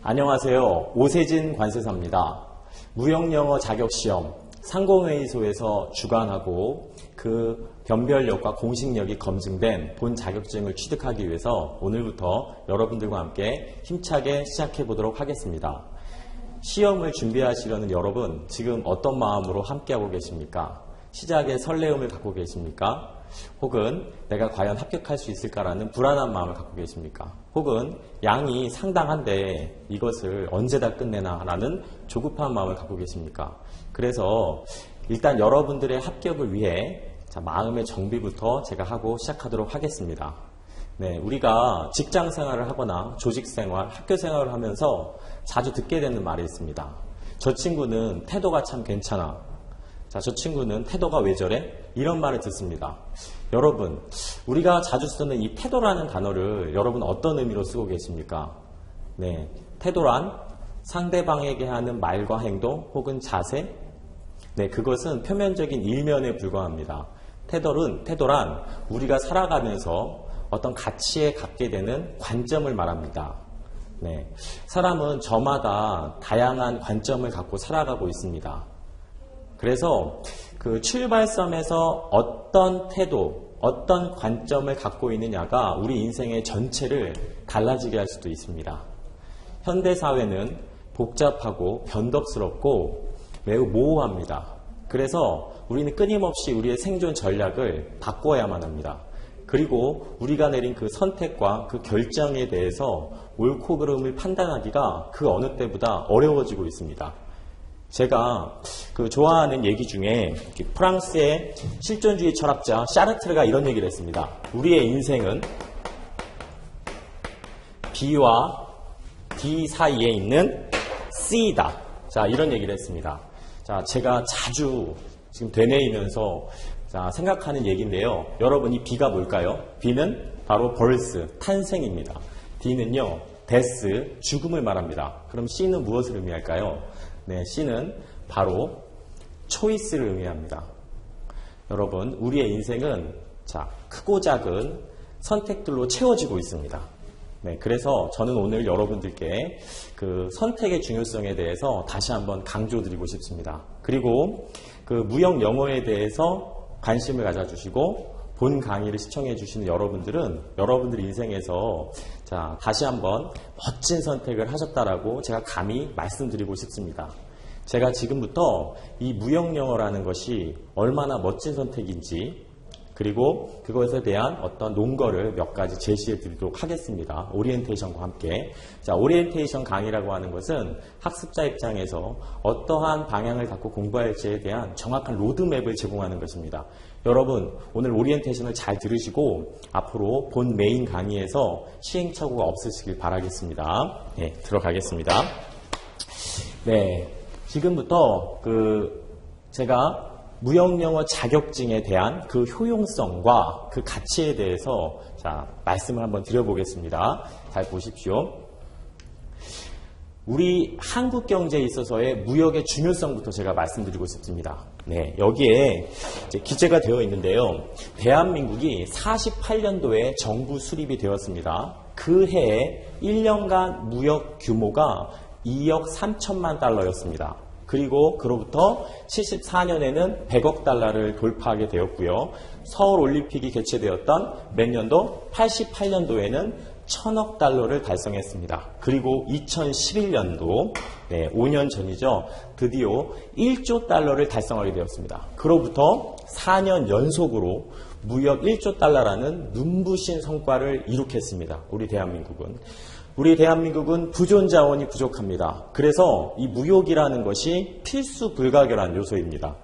안녕하세요. 오세진 관세사입니다. 무역영어 자격시험 상공회의소에서 주관하고 그 변별력과 공식력이 검증된 본 자격증을 취득하기 위해서 오늘부터 여러분들과 함께 힘차게 시작해 보도록 하겠습니다. 시험을 준비하시려는 여러분, 지금 어떤 마음으로 함께하고 계십니까? 시작에 설레움을 갖고 계십니까? 혹은 내가 과연 합격할 수 있을까라는 불안한 마음을 갖고 계십니까? 혹은 양이 상당한데 이것을 언제 다 끝내나라는 조급한 마음을 갖고 계십니까? 그래서 일단 여러분들의 합격을 위해 마음의 정비부터 제가 하고 시작하도록 하겠습니다. 네, 우리가 직장 생활을 하거나 조직 생활, 학교 생활을 하면서 자주 듣게 되는 말이 있습니다. 저 친구는 태도가 참 괜찮아. 저 친구는 태도가 왜 저래? 이런 말을 듣습니다. 여러분, 우리가 자주 쓰는 이 태도라는 단어를 여러분 어떤 의미로 쓰고 계십니까? 네, 태도란 상대방에게 하는 말과 행동 혹은 자세? 네, 그것은 표면적인 일면에 불과합니다. 태도란 우리가 살아가면서 어떤 가치에 갖게 되는 관점을 말합니다. 네, 사람은 저마다 다양한 관점을 갖고 살아가고 있습니다. 그래서 그 출발점에서 어떤 태도, 어떤 관점을 갖고 있느냐가 우리 인생의 전체를 달라지게 할 수도 있습니다. 현대사회는 복잡하고 변덕스럽고 매우 모호합니다. 그래서 우리는 끊임없이 우리의 생존 전략을 바꿔야만 합니다. 그리고 우리가 내린 그 선택과 그 결정에 대해서 옳고 그름을 판단하기가 그 어느 때보다 어려워지고 있습니다. 제가 좋아하는 얘기 중에 프랑스의 실존주의 철학자 샤르트르가 이런 얘기를 했습니다. 우리의 인생은 B와 D 사이에 있는 C다. 자, 이런 얘기를 했습니다. 자, 제가 자주 지금 되뇌이면서 생각하는 얘기인데요. 여러분, 이 B가 뭘까요? B는 바로 birth, 탄생입니다. D는요, death, 죽음을 말합니다. 그럼 C는 무엇을 의미할까요? 네, C는 바로 초이스를 의미합니다. 여러분, 우리의 인생은 크고 작은 선택들로 채워지고 있습니다. 네, 그래서 저는 오늘 여러분들께 그 선택의 중요성에 대해서 다시 한번 강조드리고 싶습니다. 그리고 그 무역 영어에 대해서 관심을 가져주시고 본 강의를 시청해 주시는 여러분들은 여러분들 인생에서 다시 한번 멋진 선택을 하셨다라고 제가 감히 말씀드리고 싶습니다. 제가 지금부터 이 무역영어라는 것이 얼마나 멋진 선택인지 그리고 그것에 대한 어떤 논거를 몇 가지 제시해 드리도록 하겠습니다. 오리엔테이션과 함께. 오리엔테이션 강의라고 하는 것은 학습자 입장에서 어떠한 방향을 갖고 공부할지에 대한 정확한 로드맵을 제공하는 것입니다. 여러분, 오늘 오리엔테이션을 잘 들으시고 앞으로 본 메인 강의에서 시행착오가 없으시길 바라겠습니다. 네, 들어가겠습니다. 네, 지금부터 제가 무역영어 자격증에 대한 그 효용성과 그 가치에 대해서 말씀을 한번 드려보겠습니다. 잘 보십시오. 우리 한국 경제에 있어서의 무역의 중요성부터 제가 말씀드리고 싶습니다. 네, 여기에 이제 기재가 되어 있는데요. 대한민국이 48년도에 정부 수립이 되었습니다. 그 해에 1년간 무역 규모가 2억 3천만 달러였습니다. 그리고 그로부터 74년에는 100억 달러를 돌파하게 되었고요. 서울올림픽이 개최되었던 몇 년도? 88년도에는 1000억 달러를 달성했습니다. 그리고 2011년도, 네, 5년 전이죠. 드디어 1조 달러를 달성하게 되었습니다. 그로부터 4년 연속으로 무역 1조 달러라는 눈부신 성과를 이룩했습니다. 우리 대한민국은 부존 자원이 부족합니다. 그래서 이 무역이라는 것이 필수 불가결한 요소입니다.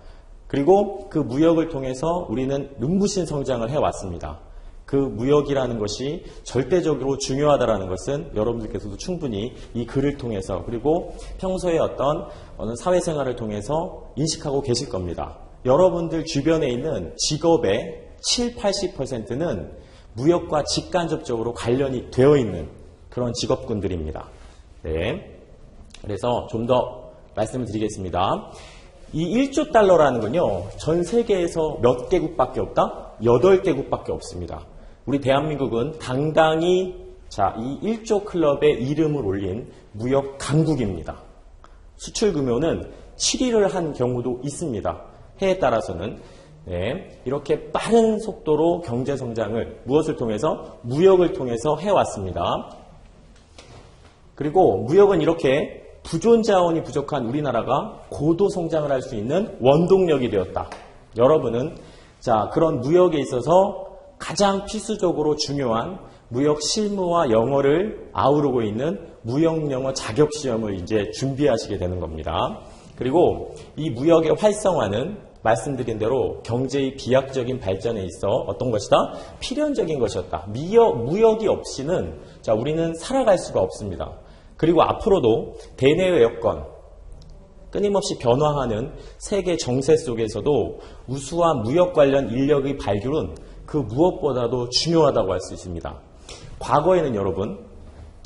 그리고 그 무역을 통해서 우리는 눈부신 성장을 해왔습니다. 그 무역이라는 것이 절대적으로 중요하다는 것은 여러분들께서도 충분히 이 글을 통해서 그리고 평소에 어느 사회생활을 통해서 인식하고 계실 겁니다. 여러분들 주변에 있는 직업의 70~80%는 무역과 직간접적으로 관련이 되어 있는 그런 직업군들입니다. 네, 그래서 좀 더 말씀을 드리겠습니다. 이 1조 달러라는 건요, 전 세계에서 몇 개국밖에 없다? 8개국밖에 없습니다. 우리 대한민국은 당당히 자, 이 1조 클럽의 이름을 올린 무역 강국입니다. 수출 규모는 7위를 한 경우도 있습니다. 해에 따라서는. 네, 이렇게 빠른 속도로 경제 성장을 무엇을 통해서? 무역을 통해서 해왔습니다. 그리고 무역은 이렇게 부존 자원이 부족한 우리나라가 고도 성장을 할 수 있는 원동력이 되었다. 여러분은 자, 그런 무역에 있어서 가장 필수적으로 중요한 무역 실무와 영어를 아우르고 있는 무역 영어 자격 시험을 이제 준비하시게 되는 겁니다. 그리고 이 무역의 활성화는 말씀드린 대로 경제의 비약적인 발전에 있어 어떤 것이다? 필연적인 것이었다. 무역이 없이는 자, 우리는 살아갈 수가 없습니다. 그리고 앞으로도 대내외 여건, 끊임없이 변화하는 세계 정세 속에서도 우수한 무역 관련 인력의 발굴은 그 무엇보다도 중요하다고 할 수 있습니다. 과거에는 여러분,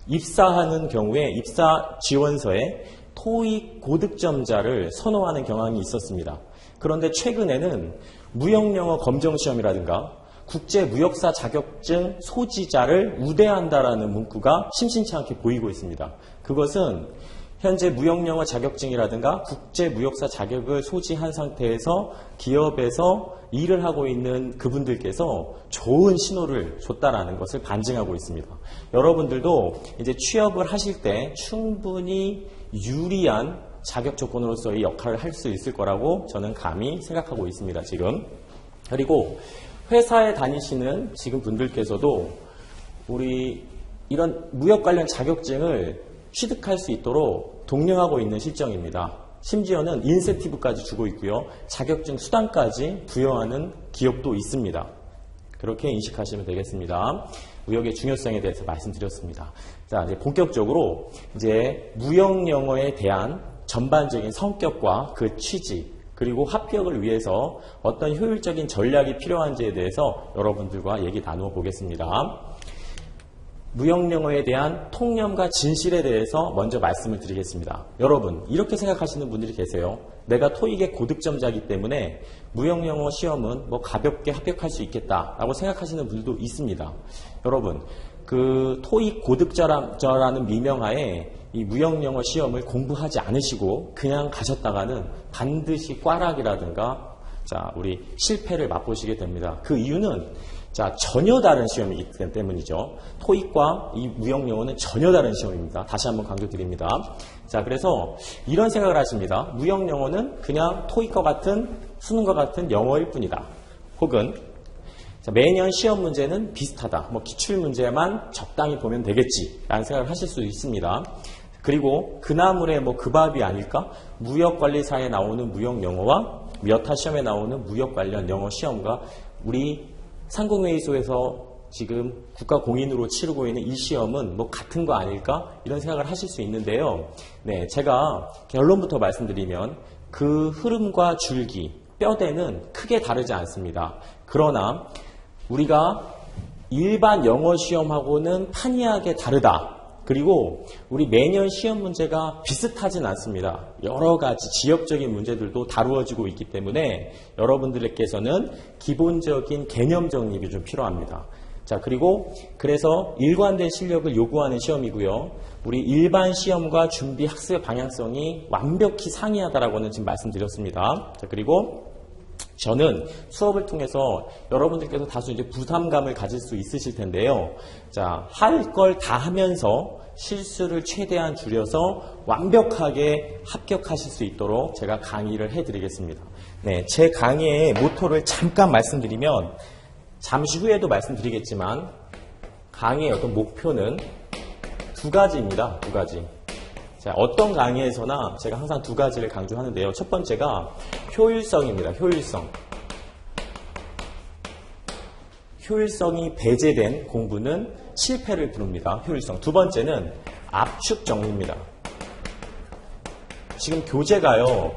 입사하는 경우에 입사 지원서에 토익 고득점자를 선호하는 경향이 있었습니다. 그런데 최근에는 무역영어 검정시험이라든가 국제무역사 자격증 소지자를 우대한다라는 문구가 심심치 않게 보이고 있습니다. 그것은 현재 무역영어 자격증이라든가 국제무역사 자격을 소지한 상태에서 기업에서 일을 하고 있는 그분들께서 좋은 신호를 줬다라는 것을 반증하고 있습니다. 여러분들도 이제 취업을 하실 때 충분히 유리한 자격 조건으로서의 역할을 할 수 있을 거라고 저는 감히 생각하고 있습니다, 지금. 그리고 회사에 다니시는 지금 분들께서도 우리 이런 무역 관련 자격증을 취득할 수 있도록 독려하고 있는 실정입니다. 심지어는 인센티브까지 주고 있고요. 자격증 수당까지 부여하는 기업도 있습니다. 그렇게 인식하시면 되겠습니다. 무역의 중요성에 대해서 말씀드렸습니다. 자, 이제 본격적으로 이제 무역 영어에 대한 전반적인 성격과 그 취지, 그리고 합격을 위해서 어떤 효율적인 전략이 필요한지에 대해서 여러분들과 얘기 나누어 보겠습니다. 무역영어에 대한 통념과 진실에 대해서 먼저 말씀을 드리겠습니다. 여러분, 이렇게 생각하시는 분들이 계세요. 내가 토익의 고득점자이기 때문에 무역영어 시험은 뭐 가볍게 합격할 수 있겠다라고 생각하시는 분들도 있습니다. 여러분, 그 토익 고득점자라는 미명하에 이 무역영어 시험을 공부하지 않으시고 그냥 가셨다가는 반드시 꽈락이라든가 자, 우리 실패를 맛보시게 됩니다. 그 이유는 자, 전혀 다른 시험이기 때문이죠. 토익과 이 무역영어는 전혀 다른 시험입니다. 다시 한번 강조드립니다. 자, 그래서 이런 생각을 하십니다. 무역영어는 그냥 토익과 같은 수능과 같은 영어일 뿐이다. 혹은 자, 매년 시험 문제는 비슷하다. 뭐 기출문제만 적당히 보면 되겠지 라는 생각을 하실 수 있습니다. 그리고 그나물의 뭐 그 밥이 아닐까? 무역관리사에 나오는 무역영어와 여타 시험에 나오는 무역 관련 영어 시험과 우리 상공회의소에서 지금 국가공인으로 치르고 있는 이 시험은 뭐 같은 거 아닐까? 이런 생각을 하실 수 있는데요. 네, 제가 결론부터 말씀드리면 그 흐름과 줄기, 뼈대는 크게 다르지 않습니다. 그러나 우리가 일반 영어 시험하고는 판이하게 다르다. 그리고 우리 매년 시험 문제가 비슷하진 않습니다. 여러 가지 지역적인 문제들도 다루어지고 있기 때문에 여러분들께서는 기본적인 개념 정립이 좀 필요합니다. 자, 그리고 그래서 일관된 실력을 요구하는 시험이고요. 우리 일반 시험과 준비 학습의 방향성이 완벽히 상이하다라고는 지금 말씀드렸습니다. 자, 그리고 저는 수업을 통해서 여러분들께서 다소 이제 부담감을 가질 수 있으실 텐데요. 자, 할 걸 다 하면서 실수를 최대한 줄여서 완벽하게 합격하실 수 있도록 제가 강의를 해드리겠습니다. 네, 제 강의의 모토를 잠깐 말씀드리면 잠시 후에도 말씀드리겠지만 강의의 어떤 목표는 두 가지입니다. 두 가지. 자, 어떤 강의에서나 제가 항상 두 가지를 강조하는데요. 첫 번째가 효율성입니다. 효율성. 효율성이 배제된 공부는 실패를 부릅니다. 효율성. 두 번째는 압축 정리입니다. 지금 교재가요,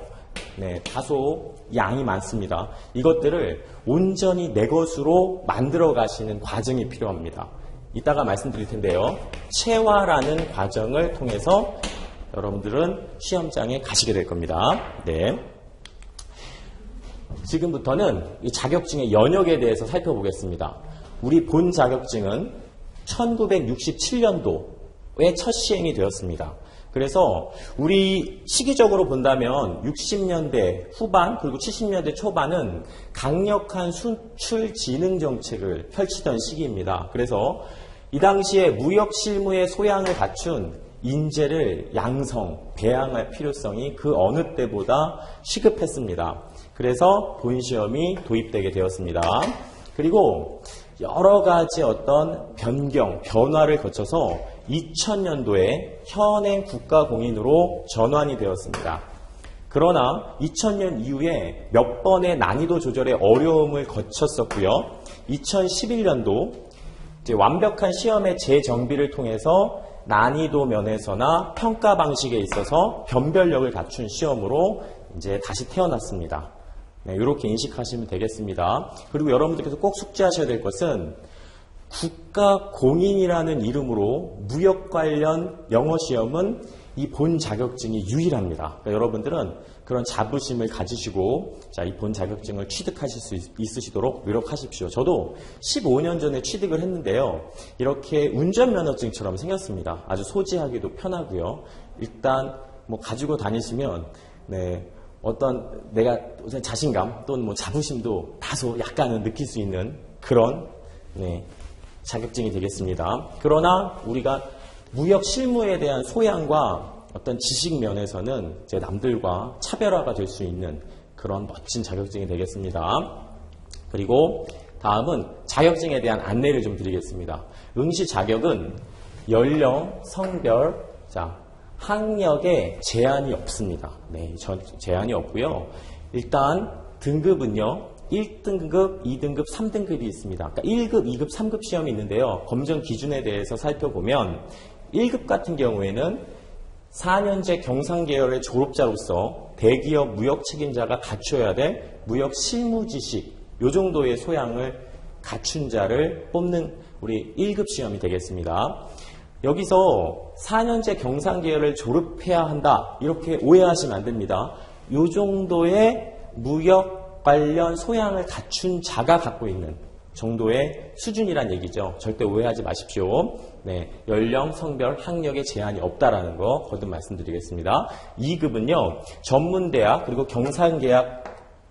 네, 다소 양이 많습니다. 이것들을 온전히 내 것으로 만들어 가시는 과정이 필요합니다. 이따가 말씀드릴 텐데요. 체화라는 과정을 통해서 여러분들은 시험장에 가시게 될 겁니다. 네. 지금부터는 이 자격증의 연역에 대해서 살펴보겠습니다. 우리 본 자격증은 1967년도에 첫 시행이 되었습니다. 그래서 우리 시기적으로 본다면 60년대 후반 그리고 70년대 초반은 강력한 수출 진흥 정책을 펼치던 시기입니다. 그래서 이 당시에 무역 실무의 소양을 갖춘 인재를 양성, 배양할 필요성이 그 어느 때보다 시급했습니다. 그래서 본시험이 도입되게 되었습니다. 그리고 여러 가지 어떤 변경, 변화를 거쳐서 2000년도에 현행 국가공인으로 전환이 되었습니다. 그러나 2000년 이후에 몇 번의 난이도 조절의 어려움을 거쳤었고요. 2011년도 이제 완벽한 시험의 재정비를 통해서 난이도 면에서나 평가 방식에 있어서 변별력을 갖춘 시험으로 이제 다시 태어났습니다. 네, 이렇게 인식하시면 되겠습니다. 그리고 여러분들께서 꼭 숙지하셔야 될 것은 국가공인이라는 이름으로 무역 관련 영어 시험은 이 본 자격증이 유일합니다. 그러니까 여러분들은 그런 자부심을 가지시고 이 본 자격증을 취득하실 수 있으시도록 노력하십시오. 저도 15년 전에 취득을 했는데요. 이렇게 운전면허증처럼 생겼습니다. 아주 소지하기도 편하고요. 일단 뭐 가지고 다니시면 어떤 내가 자신감 또는 뭐 자부심도 다소 약간은 느낄 수 있는 그런 자격증이 되겠습니다. 그러나 우리가 무역 실무에 대한 소양과 어떤 지식 면에서는 이제 남들과 차별화가 될 수 있는 그런 멋진 자격증이 되겠습니다. 그리고 다음은 자격증에 대한 안내를 좀 드리겠습니다. 응시 자격은 연령, 성별, 학력에 제한이 없습니다. 네, 제한이 없고요. 일단 등급은요. 1등급, 2등급, 3등급이 있습니다. 그러니까 1급, 2급, 3급 시험이 있는데요. 검정 기준에 대해서 살펴보면 1급 같은 경우에는 4년제 경상계열의 졸업자로서 대기업 무역 책임자가 갖춰야 될 무역 실무 지식, 요 정도의 소양을 갖춘 자를 뽑는 우리 1급 시험이 되겠습니다. 여기서 4년제 경상계열을 졸업해야 한다. 이렇게 오해하시면 안 됩니다. 요 정도의 무역 관련 소양을 갖춘 자가 갖고 있는 정도의 수준이란 얘기죠. 절대 오해하지 마십시오. 네, 연령, 성별, 학력에 제한이 없다라는 거 거듭 말씀드리겠습니다. 2급은요. 전문대학 그리고 경상계약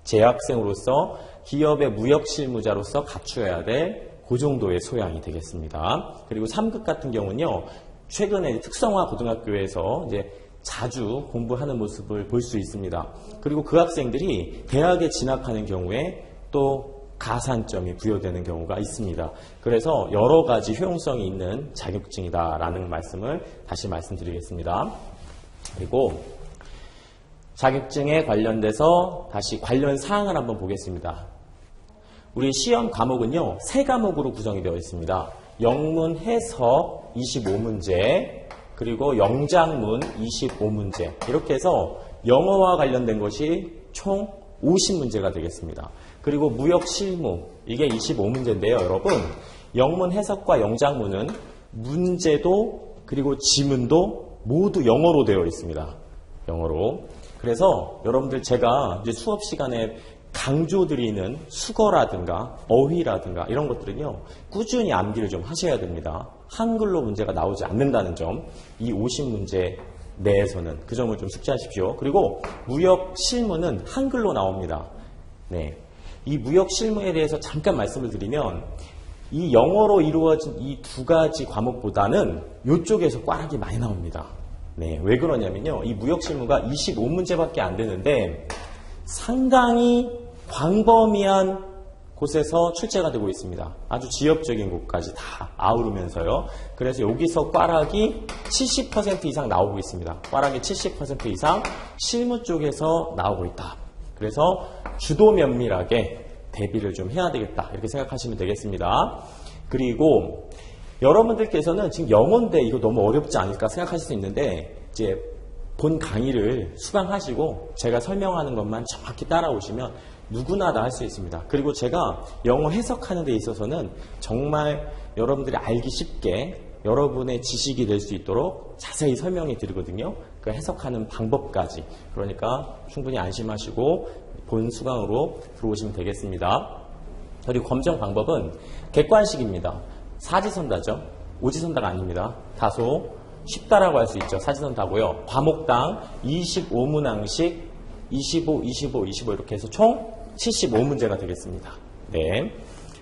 재학생으로서 기업의 무역 실무자로서 갖추어야 될 그 정도의 소양이 되겠습니다. 그리고 3급 같은 경우는요. 최근에 특성화 고등학교에서 이제 자주 공부하는 모습을 볼 수 있습니다. 그리고 그 학생들이 대학에 진학하는 경우에 또 가산점이 부여되는 경우가 있습니다. 그래서 여러 가지 효용성이 있는 자격증이다라는 말씀을 다시 말씀드리겠습니다. 그리고 자격증에 관련돼서 다시 관련 사항을 한번 보겠습니다. 우리 시험 과목은요. 3과목으로 구성이 되어 있습니다. 영문, 해석 25문제, 그리고 영작문 25문제 이렇게 해서 영어와 관련된 것이 총 50문제가 되겠습니다. 그리고 무역 실무 이게 25문제인데요. 여러분 영문 해석과 영작문은 문제도 그리고 지문도 모두 영어로 되어 있습니다. 영어로. 그래서 여러분들 제가 이제 수업 시간에 강조드리는 수거라든가 어휘라든가 이런 것들은요. 꾸준히 암기를 좀 하셔야 됩니다. 한글로 문제가 나오지 않는다는 점, 이 50문제 내에서는 그 점을 좀 숙지하십시오. 그리고 무역 실무는 한글로 나옵니다. 네, 이 무역 실무에 대해서 잠깐 말씀을 드리면 이 영어로 이루어진 이 두 가지 과목보다는 이쪽에서 꽈락이 많이 나옵니다. 네, 왜 그러냐면요. 이 무역 실무가 25문제밖에 안 되는데 상당히 광범위한 곳에서 출제가 되고 있습니다. 아주 지역적인 곳까지 다 아우르면서요. 그래서 여기서 꽈락이 70% 이상 나오고 있습니다. 꽈락이 70% 이상 실무 쪽에서 나오고 있다. 그래서 주도 면밀하게 대비를 좀 해야 되겠다. 이렇게 생각하시면 되겠습니다. 그리고 여러분들께서는 지금 영어인데 이거 너무 어렵지 않을까 생각하실 수 있는데 이제 본 강의를 수강하시고 제가 설명하는 것만 정확히 따라오시면 누구나 다 할 수 있습니다. 그리고 제가 영어 해석하는 데 있어서는 정말 여러분들이 알기 쉽게 여러분의 지식이 될 수 있도록 자세히 설명해 드리거든요. 그 해석하는 방법까지. 그러니까 충분히 안심하시고 본 수강으로 들어오시면 되겠습니다. 그리고 검정 방법은 객관식입니다. 사지선다죠. 오지선다가 아닙니다. 다소 쉽다라고 할 수 있죠. 사지선다고요. 과목당 25문항씩 25, 25, 25 이렇게 해서 총 75문제가 되겠습니다. 네.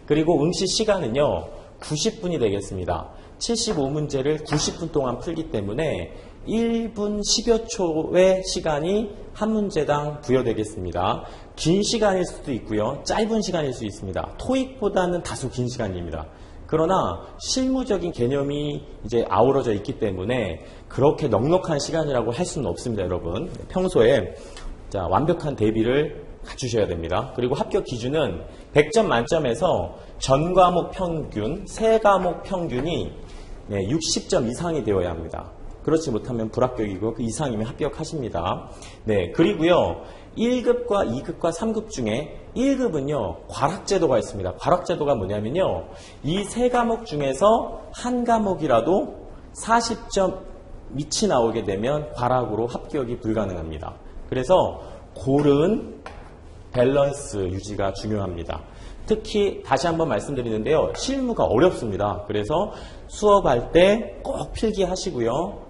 그리고 응시 시간은요. 90분이 되겠습니다. 75문제를 90분 동안 풀기 때문에 1분 10여 초의 시간이 한 문제당 부여되겠습니다. 긴 시간일 수도 있고요. 짧은 시간일 수 있습니다. 토익보다는 다소 긴 시간입니다. 그러나 실무적인 개념이 이제 아우러져 있기 때문에 그렇게 넉넉한 시간이라고 할 수는 없습니다, 여러분. 평소에 자, 완벽한 대비를 갖추셔야 됩니다. 그리고 합격 기준은 100점 만점에서 전 과목 평균, 세 과목 평균이 60점 이상이 되어야 합니다. 그렇지 못하면 불합격이고 그 이상이면 합격하십니다. 네, 그리고요. 1급과 2급과 3급 중에 1급은요. 과락제도가 있습니다. 과락제도가 뭐냐면요. 이 세 과목 중에서 한 과목이라도 40점 밑이 나오게 되면 과락으로 합격이 불가능합니다. 그래서 고른 밸런스 유지가 중요합니다. 특히 다시 한번 말씀드리는데요. 실무가 어렵습니다. 그래서 수업할 때 꼭 필기하시고요.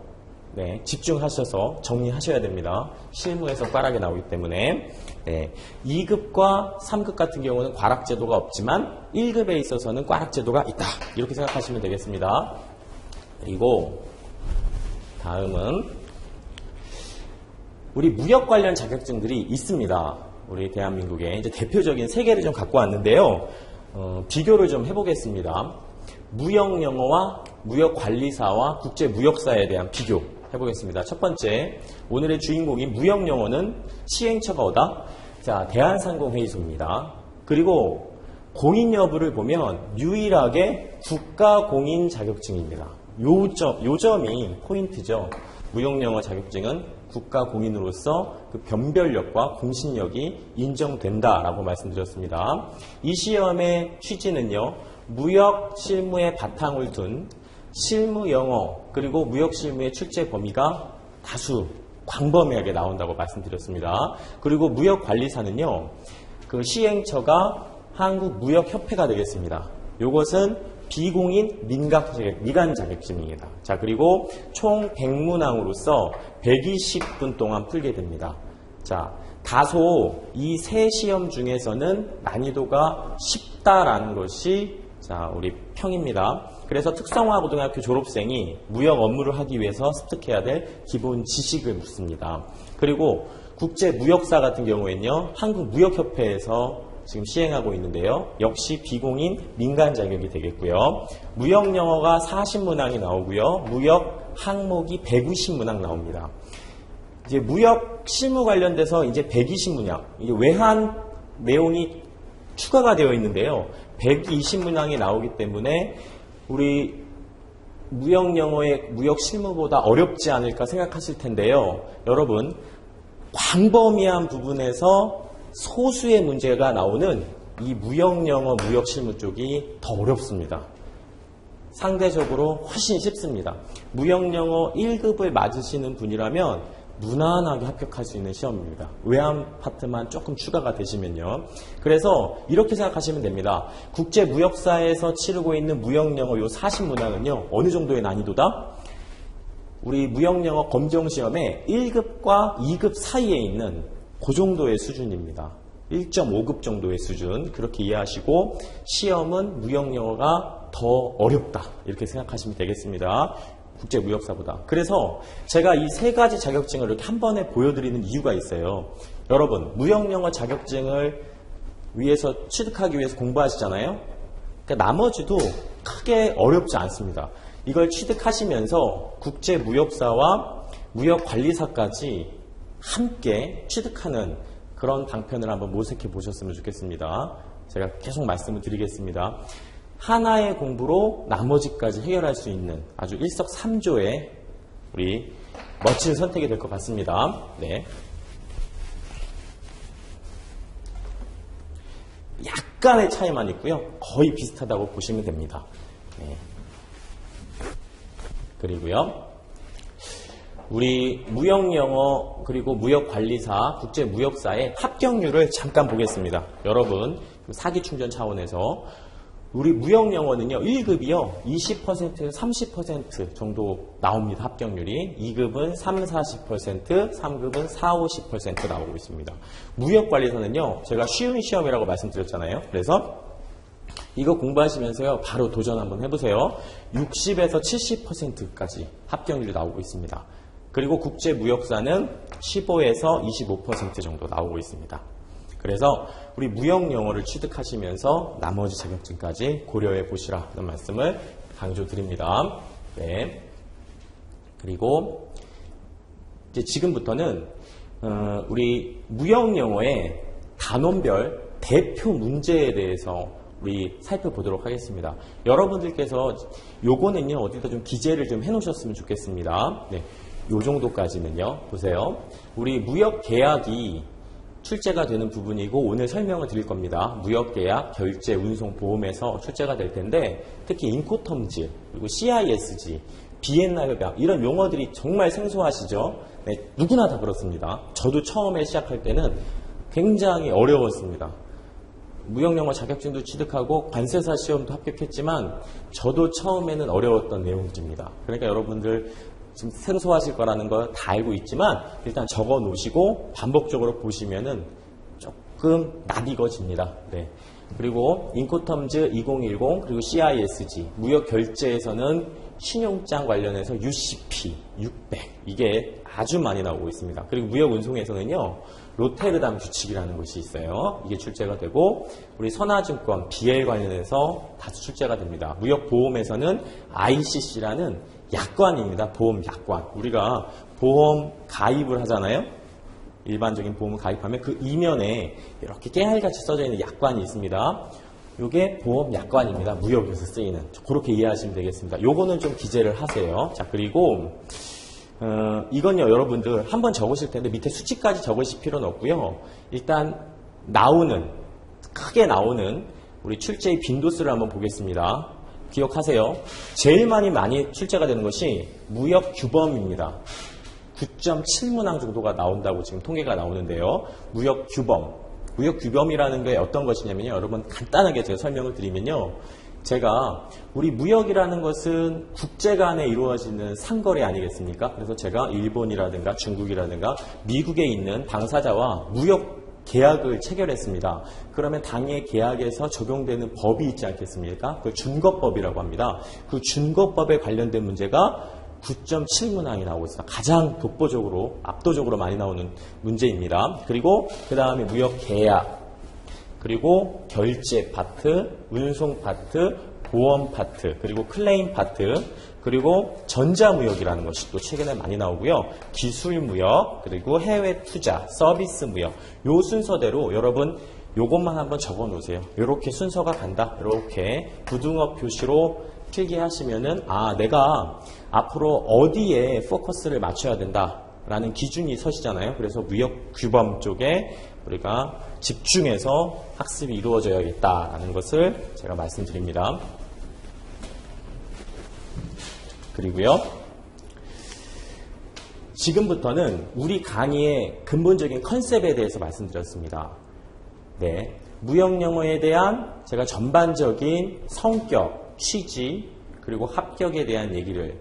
네, 집중하셔서 정리하셔야 됩니다. 실무에서 빠르게 나오기 때문에. 네, 2급과 3급 같은 경우는 과락제도가 없지만 1급에 있어서는 과락제도가 있다. 이렇게 생각하시면 되겠습니다. 그리고 다음은 우리 무역 관련 자격증들이 있습니다. 우리 대한민국에 이제 대표적인 세 개를 좀 갖고 왔는데요. 비교를 좀 해보겠습니다. 무역영어와 무역관리사와 국제무역사에 대한 비교 해보겠습니다. 첫 번째, 오늘의 주인공인 무역영어는 시행처가 어다? 자, 대한상공회의소입니다. 그리고 공인 여부를 보면 유일하게 국가공인 자격증입니다. 요 점이 포인트죠. 무역영어 자격증은 국가공인으로서 그 변별력과 공신력이 인정된다라고 말씀드렸습니다. 이 시험의 취지는요. 무역 실무에 바탕을 둔 실무 영어 그리고 무역 실무의 출제 범위가 다수 광범위하게 나온다고 말씀드렸습니다. 그리고 무역관리사는요. 그 시행처가 한국무역협회가 되겠습니다. 이것은 비공인 미관 자격증입니다. 자, 그리고 총 100문항으로서 120분 동안 풀게 됩니다. 자, 다소 이 세 시험 중에서는 난이도가 쉽다라는 것이 자, 우리 평입니다. 그래서 특성화고등학교 졸업생이 무역 업무를 하기 위해서 습득해야 될 기본 지식을 묻습니다. 그리고 국제무역사 같은 경우에는요. 한국무역협회에서 지금 시행하고 있는데요. 역시 비공인 민간 자격이 되겠고요. 무역 영어가 40문항이 나오고요. 무역 항목이 150문항 나옵니다. 이제 무역 실무 관련돼서 이제 120문항, 이게 외환 내용이 추가가 되어 있는데요. 120문항이 나오기 때문에 우리 무역 영어의 무역 실무보다 어렵지 않을까 생각하실 텐데요. 여러분, 광범위한 부분에서 소수의 문제가 나오는 이 무역영어 무역실무 쪽이 더 어렵습니다. 상대적으로 훨씬 쉽습니다. 무역영어 1급을 맞으시는 분이라면 무난하게 합격할 수 있는 시험입니다. 외환 파트만 조금 추가가 되시면요. 그래서 이렇게 생각하시면 됩니다. 국제무역사에서 치르고 있는 무역영어 요 40문항은요. 어느 정도의 난이도다? 우리 무역영어 검정시험에 1급과 2급 사이에 있는 그 정도의 수준입니다. 1.5급 정도의 수준 그렇게 이해하시고 시험은 무역영어가 더 어렵다 이렇게 생각하시면 되겠습니다. 국제무역사보다. 그래서 제가 이 세 가지 자격증을 이렇게 한 번에 보여드리는 이유가 있어요. 여러분 무역영어 자격증을 위해서 취득하기 위해서 공부하시잖아요. 그러니까 나머지도 크게 어렵지 않습니다. 이걸 취득하시면서 국제무역사와 무역관리사까지 함께 취득하는 그런 방편을 한번 모색해 보셨으면 좋겠습니다. 제가 계속 말씀을 드리겠습니다. 하나의 공부로 나머지까지 해결할 수 있는 아주 일석삼조의 우리 멋진 선택이 될 것 같습니다. 네. 약간의 차이만 있고요. 거의 비슷하다고 보시면 됩니다. 네. 그리고요. 우리 무역영어 그리고 무역관리사, 국제무역사의 합격률을 잠깐 보겠습니다. 여러분 사기충전 차원에서 우리 무역영어는요, 1급이요, 20%에서 30% 정도 나옵니다, 합격률이. 2급은 3, 40%, 3급은 4, 50% 나오고 있습니다. 무역관리사는요, 제가 쉬운 시험이라고 말씀드렸잖아요. 그래서 이거 공부하시면서요, 바로 도전 한번 해보세요. 60에서 70%까지 합격률이 나오고 있습니다. 그리고 국제무역사는 15에서 25% 정도 나오고 있습니다. 그래서 우리 무역영어를 취득하시면서 나머지 자격증까지 고려해 보시라는 말씀을 강조드립니다. 네. 그리고 이제 지금부터는 우리 무역영어의 단원별 대표 문제에 대해서 우리 살펴보도록 하겠습니다. 여러분들께서 요거는요, 어디다 좀 기재를 좀 해놓으셨으면 좋겠습니다. 네. 요 정도까지는요, 보세요. 우리 무역계약이 출제가 되는 부분이고 오늘 설명을 드릴 겁니다. 무역계약, 결제, 운송, 보험에서 출제가 될 텐데 특히 인코텀즈, 그리고 CISG, 비엔나 협약 이런 용어들이 정말 생소하시죠? 네, 누구나 다 그렇습니다. 저도 처음에 시작할 때는 굉장히 어려웠습니다. 무역영어 자격증도 취득하고 관세사 시험도 합격했지만 저도 처음에는 어려웠던 내용들입니다. 그러니까 여러분들 지금 생소하실 거라는 걸 다 알고 있지만 일단 적어 놓으시고 반복적으로 보시면은 조금 낯익어집니다. 네. 그리고 인코텀즈 2010 그리고 CISG 무역 결제에서는 신용장 관련해서 UCP 600 이게 아주 많이 나오고 있습니다. 그리고 무역 운송에서는요, 로테르담 규칙이라는 것이 있어요. 이게 출제가 되고 우리 선화증권 BL 관련해서 다수 출제가 됩니다. 무역 보험에서는 ICC라는 약관입니다. 보험 약관. 우리가 보험 가입을 하잖아요. 일반적인 보험을 가입하면 그 이면에 이렇게 깨알같이 써져 있는 약관이 있습니다. 이게 보험 약관입니다. 무역에서 쓰이는. 그렇게 이해하시면 되겠습니다. 요거는 좀 기재를 하세요. 자, 그리고 이건요, 여러분들 한번 적으실 텐데 밑에 수치까지 적으실 필요는 없고요. 일단 크게 나오는 우리 출제의 빈도수를 한번 보겠습니다. 기억하세요. 제일 많이 출제가 되는 것이 무역 규범입니다. 9.7문항 정도가 나온다고 지금 통계가 나오는데요. 무역 규범. 무역 규범이라는 게 어떤 것이냐면요. 여러분 간단하게 제가 설명을 드리면요. 제가 우리 무역이라는 것은 국제 간에 이루어지는 상거래 아니겠습니까? 그래서 제가 일본이라든가 중국이라든가 미국에 있는 당사자와 무역 계약을 체결했습니다. 그러면 당해 계약에서 적용되는 법이 있지 않겠습니까? 그 준거법이라고 합니다. 그 준거법에 관련된 문제가 9.7문항이 나오고 있습니다. 가장 압도적으로 많이 나오는 문제입니다. 그리고 그 다음에 무역 계약, 그리고 결제 파트, 운송 파트, 보험 파트, 그리고 클레임 파트, 그리고 전자무역이라는 것이 또 최근에 많이 나오고요. 기술무역, 그리고 해외 투자, 서비스 무역. 요 순서대로 여러분 요것만 한번 적어 놓으세요. 이렇게 순서가 간다. 이렇게 부등호 표시로 필기하시면은 내가 앞으로 어디에 포커스를 맞춰야 된다라는 기준이 서시잖아요. 그래서 무역 규범 쪽에 우리가 집중해서 학습이 이루어져야겠다라는 것을 제가 말씀드립니다. 그리고요, 지금부터는 우리 강의의 근본적인 컨셉에 대해서 말씀드렸습니다. 네, 무역영어에 대한 제가 전반적인 성격, 취지, 그리고 합격에 대한 얘기를,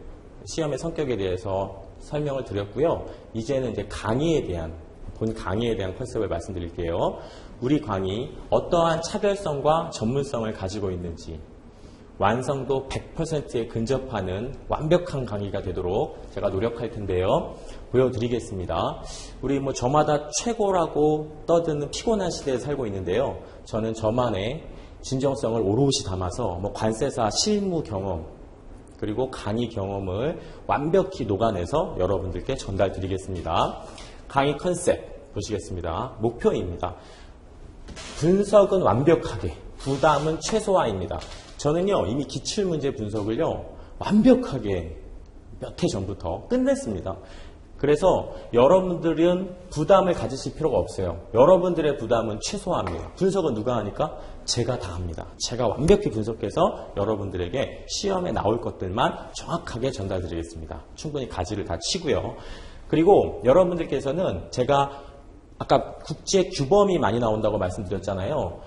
시험의 성격에 대해서 설명을 드렸고요. 이제는 이제 본 강의에 대한 컨셉을 말씀드릴게요. 우리 강의 어떠한 차별성과 전문성을 가지고 있는지, 완성도 100%에 근접하는 완벽한 강의가 되도록 제가 노력할 텐데요. 보여드리겠습니다. 우리 저마다 최고라고 떠드는 피곤한 시대에 살고 있는데요. 저는 저만의 진정성을 오롯이 담아서 관세사 실무 경험, 그리고 강의 경험을 완벽히 녹아내서 여러분들께 전달드리겠습니다. 강의 컨셉 보시겠습니다. 목표입니다. 분석은 완벽하게, 부담은 최소화입니다. 저는요, 이미 기출문제 분석을요, 완벽하게 몇 해 전부터 끝냈습니다. 그래서 여러분들은 부담을 가지실 필요가 없어요. 여러분들의 부담은 최소화합니다. 분석은 누가 하니까? 제가 다 합니다. 제가 완벽히 분석해서 여러분들에게 시험에 나올 것들만 정확하게 전달드리겠습니다. 충분히 가지를 다 치고요. 그리고 여러분들께서는 제가 아까 국제 규범이 많이 나온다고 말씀드렸잖아요.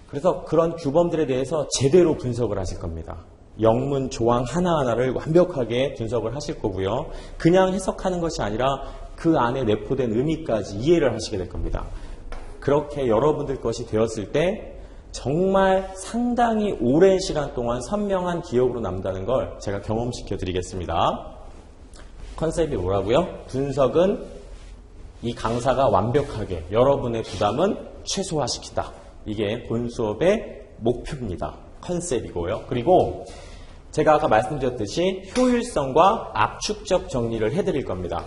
그래서 그런 규범들에 대해서 제대로 분석을 하실 겁니다. 영문 조항 하나하나를 완벽하게 분석을 하실 거고요. 그냥 해석하는 것이 아니라 그 안에 내포된 의미까지 이해를 하시게 될 겁니다. 그렇게 여러분들 것이 되었을 때 정말 상당히 오랜 시간 동안 선명한 기억으로 남다는 걸 제가 경험시켜 드리겠습니다. 컨셉이 뭐라고요? 분석은 이 강사가 완벽하게 여러분의 부담은 최소화시키다. 이게 본 수업의 목표입니다. 컨셉이고요. 그리고 제가 아까 말씀드렸듯이 효율성과 압축적 정리를 해드릴 겁니다.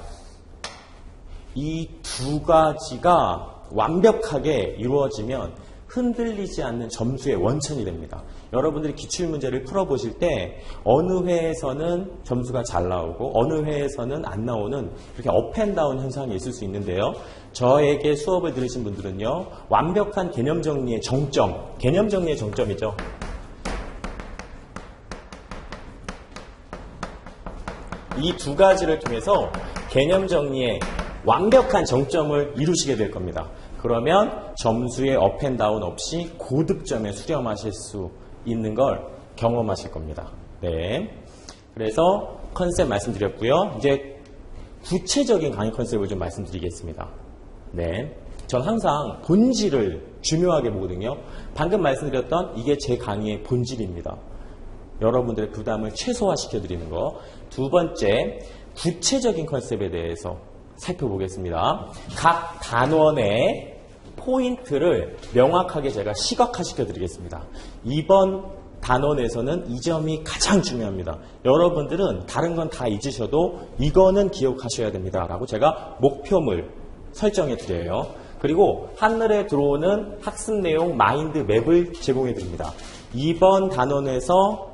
이 두 가지가 완벽하게 이루어지면 흔들리지 않는 점수의 원천이 됩니다. 여러분들이 기출문제를 풀어보실 때 어느 회에서는 점수가 잘 나오고 어느 회에서는 안 나오는 이렇게 업앤다운 현상이 있을 수 있는데요. 저에게 수업을 들으신 분들은요. 완벽한 개념 정리의 정점, 개념 정리의 정점이죠. 이 두 가지를 통해서 개념 정리의 완벽한 정점을 이루시게 될 겁니다. 그러면 점수의 업앤다운 없이 고득점에 수렴하실 수 있는 걸 경험하실 겁니다. 네. 그래서 컨셉 말씀드렸고요. 이제 구체적인 강의 컨셉을 좀 말씀드리겠습니다. 네. 전 항상 본질을 중요하게 보거든요. 방금 말씀드렸던 이게 제 강의의 본질입니다. 여러분들의 부담을 최소화시켜 드리는 거. 두 번째, 구체적인 컨셉에 대해서 살펴보겠습니다. 각 단원의 포인트를 명확하게 제가 시각화시켜 드리겠습니다. 이번 단원에서는 이 점이 가장 중요합니다. 여러분들은 다른 건 다 잊으셔도 이거는 기억하셔야 됩니다. 라고 제가 목표물 설정해 드려요. 그리고 한눈에 들어오는 학습 내용 마인드 맵을 제공해 드립니다. 이번 단원에서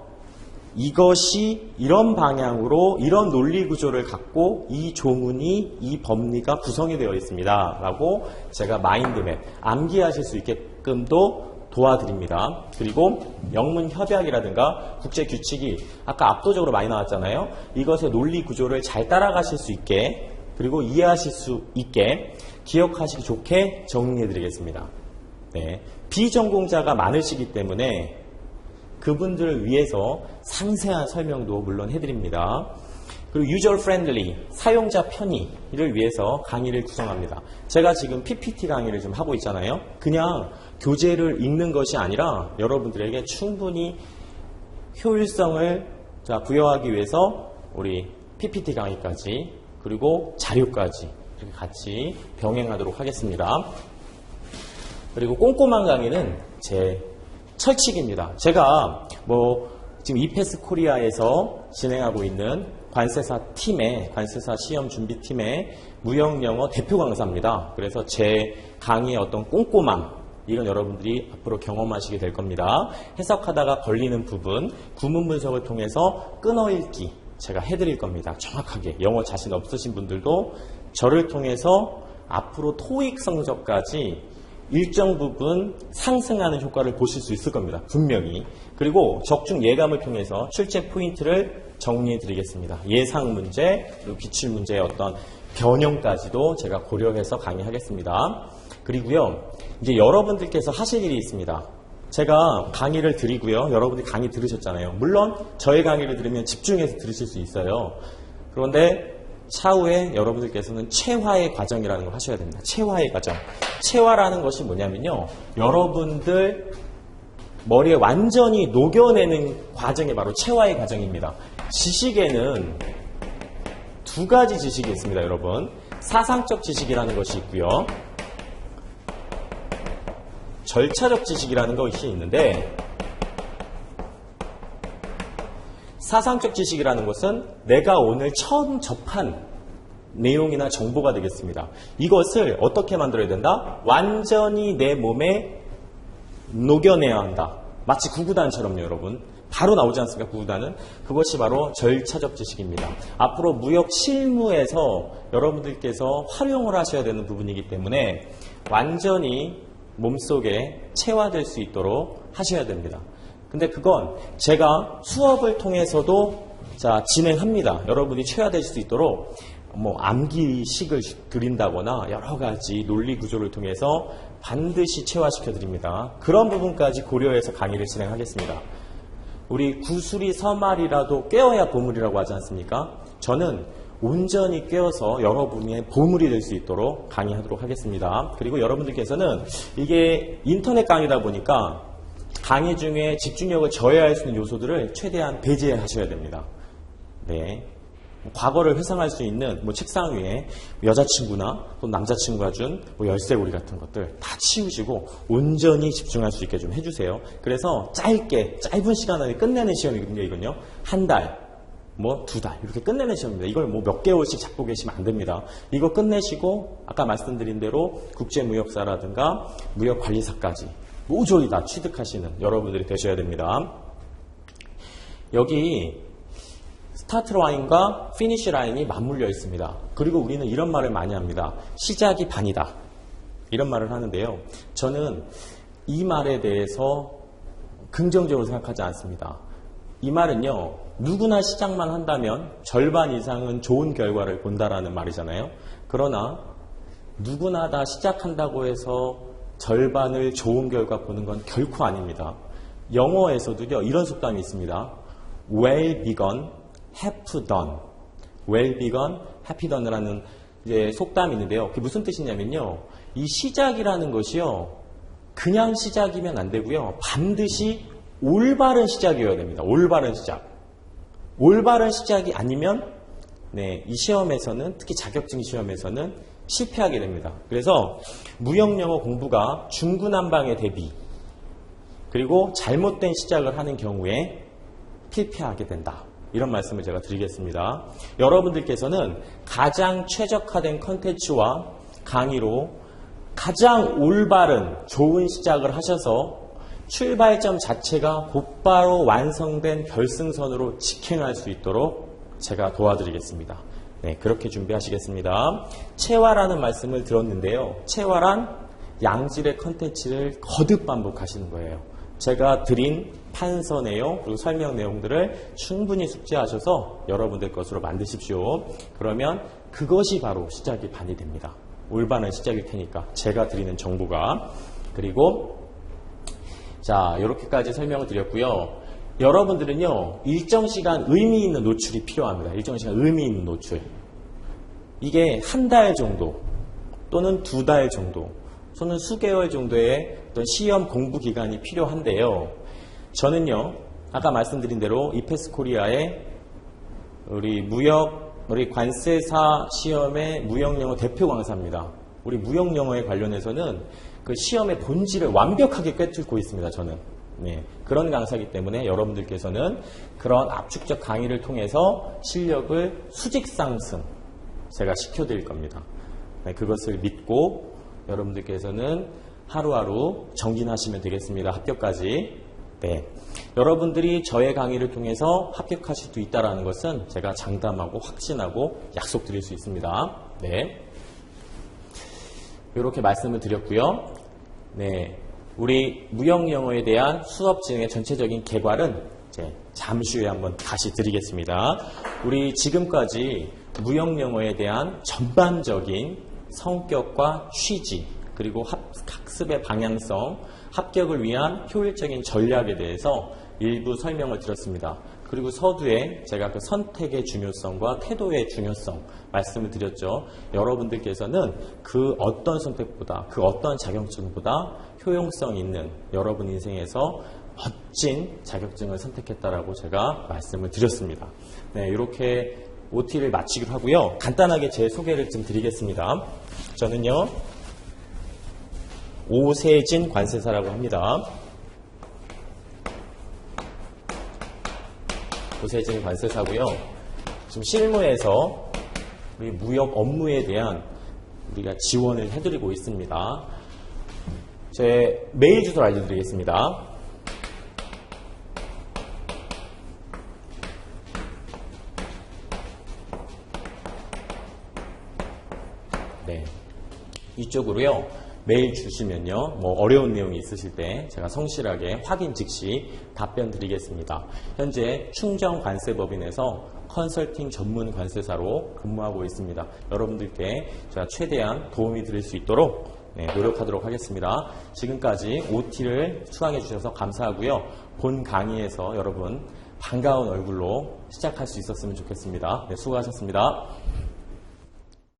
이것이 이런 방향으로 이런 논리 구조를 갖고 이 조문이 이 법리가 구성이 되어 있습니다. 라고 제가 마인드맵, 암기하실 수 있게끔도 도와드립니다. 그리고 영문 협약이라든가 국제 규칙이 아까 압도적으로 많이 나왔잖아요. 이것의 논리 구조를 잘 따라가실 수 있게 그리고 이해하실 수 있게 기억하시기 좋게 정리해 드리겠습니다. 네. 비전공자가 많으시기 때문에 그분들을 위해서 상세한 설명도 물론 해드립니다. 그리고 유저 프렌들리, 사용자 편의를 위해서 강의를 구성합니다. 제가 지금 PPT 강의를 좀 하고 있잖아요. 그냥 교재를 읽는 것이 아니라 여러분들에게 충분히 효율성을 부여하기 위해서 우리 PPT 강의까지 그리고 자료까지 이렇게 같이 병행하도록 하겠습니다. 그리고 꼼꼼한 강의는 제 철칙입니다. 제가 지금 이패스 코리아에서 진행하고 있는 관세사 팀의 관세사 시험 준비팀의 무역영어 대표 강사입니다. 그래서 제 강의의 어떤 꼼꼼함 이건 여러분들이 앞으로 경험하시게 될 겁니다. 해석하다가 걸리는 부분 구문 분석을 통해서 끊어읽기 제가 해드릴 겁니다. 정확하게 영어 자신 없으신 분들도 저를 통해서 앞으로 토익 성적까지 일정 부분 상승하는 효과를 보실 수 있을 겁니다. 분명히. 그리고 적중 예감을 통해서 출제 포인트를 정리해 드리겠습니다. 예상 문제, 그리고 기출 문제의 어떤 변형까지도 제가 고려해서 강의하겠습니다. 그리고요, 이제 여러분들께서 하실 일이 있습니다. 제가 강의를 드리고요. 여러분들이 강의 들으셨잖아요. 물론 저의 강의를 들으면 집중해서 들으실 수 있어요. 그런데 차후에 여러분들께서는 체화의 과정이라는 걸 하셔야 됩니다. 체화의 과정. 체화라는 것이 뭐냐면요. 여러분들 머리에 완전히 녹여내는 과정이 바로 체화의 과정입니다. 지식에는 두 가지 지식이 있습니다, 여러분. 사상적 지식이라는 것이 있고요. 절차적 지식이라는 것이 있는데 사상적 지식이라는 것은 내가 오늘 처음 접한 내용이나 정보가 되겠습니다. 이것을 어떻게 만들어야 된다? 완전히 내 몸에 녹여내야 한다. 마치 구구단처럼요, 여러분. 바로 나오지 않습니까, 구구단은? 그것이 바로 절차적 지식입니다. 앞으로 무역 실무에서 여러분들께서 활용을 하셔야 되는 부분이기 때문에 완전히 몸속에 체화될 수 있도록 하셔야 됩니다. 근데 그건 제가 수업을 통해서도 진행합니다. 여러분이 체화될 수 있도록 암기식을 그린다거나 여러 가지 논리 구조를 통해서 반드시 체화시켜 드립니다. 그런 부분까지 고려해서 강의를 진행하겠습니다. 우리 구수리 서말이라도 깨어야 보물이라고 하지 않습니까? 저는 온전히 깨어서 여러분의 보물이 될 수 있도록 강의하도록 하겠습니다. 그리고 여러분들께서는 이게 인터넷 강의다 보니까 강의 중에 집중력을 저해할 수 있는 요소들을 최대한 배제하셔야 됩니다. 네. 과거를 회상할 수 있는 책상 위에 여자친구나 또 남자친구가 준 열쇠고리 같은 것들 다 치우시고 온전히 집중할 수 있게 좀 해주세요. 그래서 짧은 시간 안에 끝내는 시험이거든요. 이건요. 한 달, 2달 이렇게 끝내는 시험입니다. 이걸 몇 개월씩 잡고 계시면 안 됩니다. 이거 끝내시고 아까 말씀드린 대로 국제무역사라든가 무역관리사까지 모조리 다 취득하시는 여러분들이 되셔야 됩니다. 여기 스타트 라인과 피니시 라인이 맞물려 있습니다. 그리고 우리는 이런 말을 많이 합니다. 시작이 반이다. 이런 말을 하는데요. 저는 이 말에 대해서 긍정적으로 생각하지 않습니다. 이 말은요. 누구나 시작만 한다면 절반 이상은 좋은 결과를 본다라는 말이잖아요. 그러나 누구나 다 시작한다고 해서 절반을 좋은 결과 보는 건 결코 아닙니다. 영어에서도요. 이런 속담이 있습니다. Well begun, half done. Well begun, happy done라는 속담이 있는데요. 그게 무슨 뜻이냐면요. 이 시작이라는 것이요. 그냥 시작이면 안 되고요. 반드시 올바른 시작이어야 됩니다. 올바른 시작. 올바른 시작이 아니면 이 시험에서는 특히 자격증 시험에서는 실패하게 됩니다. 그래서 무역영어 공부가 중구난방의 대비 그리고 잘못된 시작을 하는 경우에 필패하게 된다. 이런 말씀을 제가 드리겠습니다. 여러분들께서는 가장 최적화된 컨텐츠와 강의로 가장 올바른 좋은 시작을 하셔서 출발점 자체가 곧바로 완성된 결승선으로 직행할 수 있도록 제가 도와드리겠습니다. 네, 그렇게 준비하시겠습니다. 체화라는 말씀을 들었는데요. 체화란 양질의 컨텐츠를 거듭 반복하시는 거예요. 제가 드린 판서 내용 그리고 설명 내용들을 충분히 숙지하셔서 여러분들 것으로 만드십시오. 그러면 그것이 바로 시작이 반이 됩니다. 올바른 시작일 테니까 제가 드리는 정보가. 그리고 자, 이렇게까지 설명을 드렸고요. 여러분들은요, 일정 시간 의미 있는 노출이 필요합니다. 일정 시간 의미 있는 노출. 이게 한 달 정도, 또는 2달 정도, 또는 수개월 정도의 어떤 시험 공부 기간이 필요한데요. 저는요, 아까 말씀드린 대로 이페스 코리아의 우리 관세사 시험의 무역영어 대표 강사입니다. 우리 무역영어에 관련해서는 그 시험의 본질을 완벽하게 꿰뚫고 있습니다. 저는. 네, 그런 강사이기 때문에 여러분들께서는 그런 압축적 강의를 통해서 실력을 수직 상승 제가 시켜드릴 겁니다. 네, 그것을 믿고 여러분들께서는 하루하루 정진하시면 되겠습니다. 합격까지. 네, 여러분들이 저의 강의를 통해서 합격하실 수 있다는 것은 제가 장담하고 확신하고 약속드릴 수 있습니다. 네, 이렇게 말씀을 드렸고요. 네, 우리 무역영어에 대한 수업 진행의 전체적인 개괄은 이제 잠시 후에 한번 다시 드리겠습니다. 우리 지금까지 무역영어에 대한 전반적인 성격과 취지, 그리고 학습의 방향성, 합격을 위한 효율적인 전략에 대해서 일부 설명을 드렸습니다. 그리고 서두에 제가 그 선택의 중요성과 태도의 중요성 말씀을 드렸죠. 여러분들께서는 그 어떤 선택보다, 그 어떤 자격증보다 효용성 있는 여러분 인생에서 멋진 자격증을 선택했다라고 제가 말씀을 드렸습니다. 네, 이렇게 OT를 마치기로 하고요. 간단하게 제 소개를 좀 드리겠습니다. 저는요, 오세진 관세사라고 합니다. 오세진 관세사고요. 지금 실무에서 우리 무역 업무에 대한 우리가 지원을 해드리고 있습니다. 제 메일 주소를 알려드리겠습니다. 네, 이쪽으로요. 메일 주시면요, 어려운 내용이 있으실 때 제가 성실하게 확인 즉시 답변 드리겠습니다. 현재 충정관세법인에서 컨설팅 전문 관세사로 근무하고 있습니다. 여러분들께 제가 최대한 도움이 드릴 수 있도록 노력하도록 하겠습니다. 지금까지 OT를 수강해 주셔서 감사하고요. 본 강의에서 여러분 반가운 얼굴로 시작할 수 있었으면 좋겠습니다. 수고하셨습니다.